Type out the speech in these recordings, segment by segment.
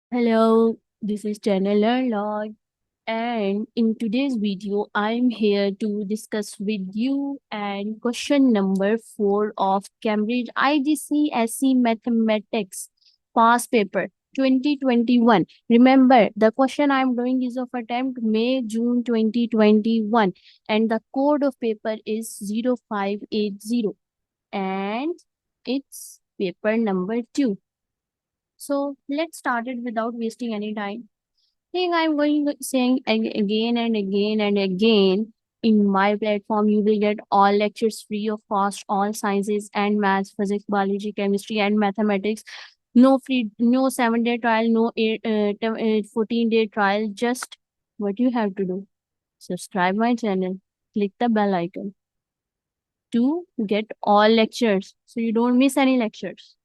Hello, this is Channel Lord, and in today's video, I'm here to discuss with you and question number 4 of Cambridge IGCSE Mathematics Past Paper 2021. Remember, the question I'm doing is of attempt May June 2021, and the code of paper is 0580, and it's paper number 2. So let's start it without wasting any time. Thing I'm going to saying again and again and again in my platform, you will get all lectures free of cost, all sciences and maths, physics, biology, chemistry, and mathematics. No free, no 7-day trial, no 14-day trial. Just what you have to do: subscribe my channel, click the bell icon to get all lectures, so you don't miss any lectures.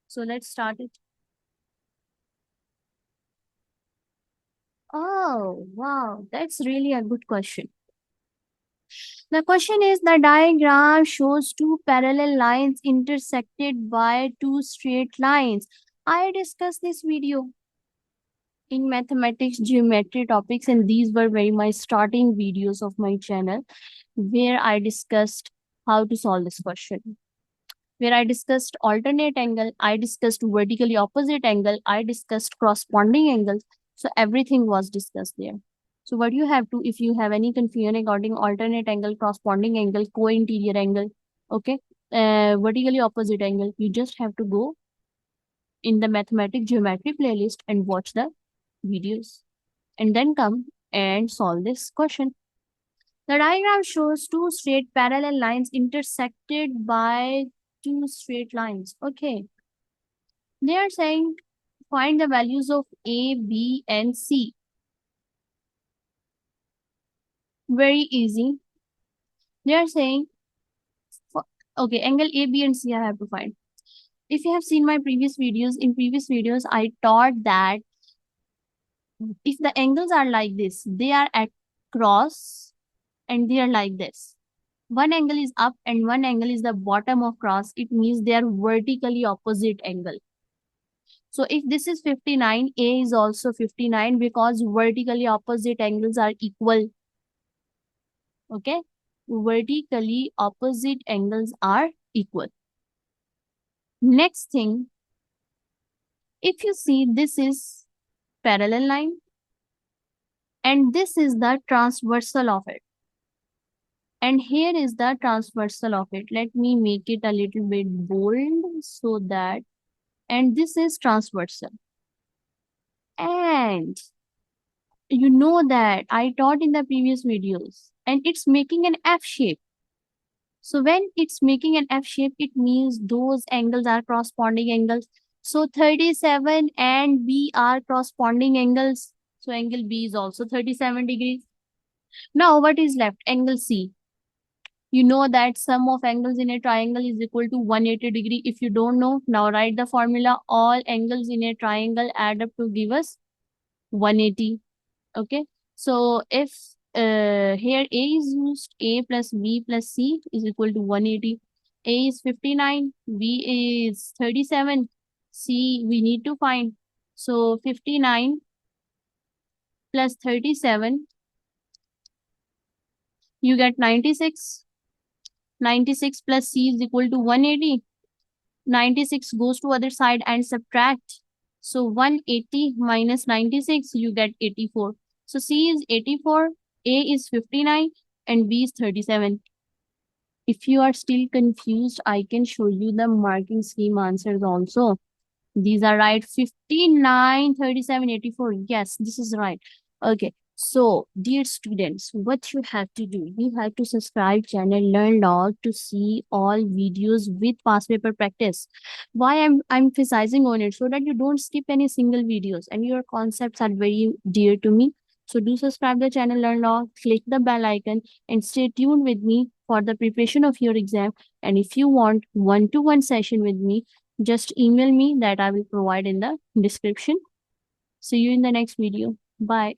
So let's start it. Oh, wow, that's really a good question. The question is, the diagram shows two parallel lines intersected by two straight lines. I discussed this video in mathematics, geometry topics, and these were very my starting videos of my channel where I discussed how to solve this question. Where I discussed alternate angle, I discussed vertically opposite angle, I discussed corresponding angles. So everything was discussed there. So what you have to, if you have any confusion regarding alternate angle, corresponding angle, co-interior angle, okay, vertically opposite angle, you just have to go in the mathematics geometry playlist and watch the videos and then come and solve this question. The diagram shows two straight parallel lines intersected by two straight lines. Okay. They are saying find the values of A, B, and C. Very easy. They are saying, okay, angle A, B, and C I have to find. If you have seen my previous videos, in previous videos, I taught that if the angles are like this, they are at cross and they are like this. One angle is up and one angle is the bottom of cross. It means they are vertically opposite angle. So if this is 59, A is also 59 because vertically opposite angles are equal. Okay. Vertically opposite angles are equal. Next thing, if you see this is parallel line and this is the transversal of it. And here is the transversal of it. Let me make it a little bit bold so that, and this is transversal. And you know that I taught in the previous videos and it's making an F shape. So when it's making an F shape, it means those angles are corresponding angles. So 37 and B are corresponding angles. So angle B is also 37 degrees. Now what is left? Angle C. You know that sum of angles in a triangle is equal to 180 degree. If you don't know, now write the formula. All angles in a triangle add up to give us 180. Okay. So if here A is used, A plus B plus C is equal to 180. A is 59, B is 37, C we need to find. So 59 plus 37, you get 96. 96 plus C is equal to 180. 96 goes to other side and subtract. So 180 minus 96, you get 84. So C is 84, A is 59, and B is 37. If you are still confused, I can show you the marking scheme answers also. These are right. 59, 37, 84. Yes, this is right. Okay. So, dear students, what you have to do, you have to subscribe channel Learn Log to see all videos with past paper practice. Why I'm emphasizing on it? So that you don't skip any single videos and your concepts are very dear to me. So do subscribe the channel Learn Log, click the bell icon and stay tuned with me for the preparation of your exam. And if you want one-to-one session with me, just email me that I will provide in the description. See you in the next video. Bye.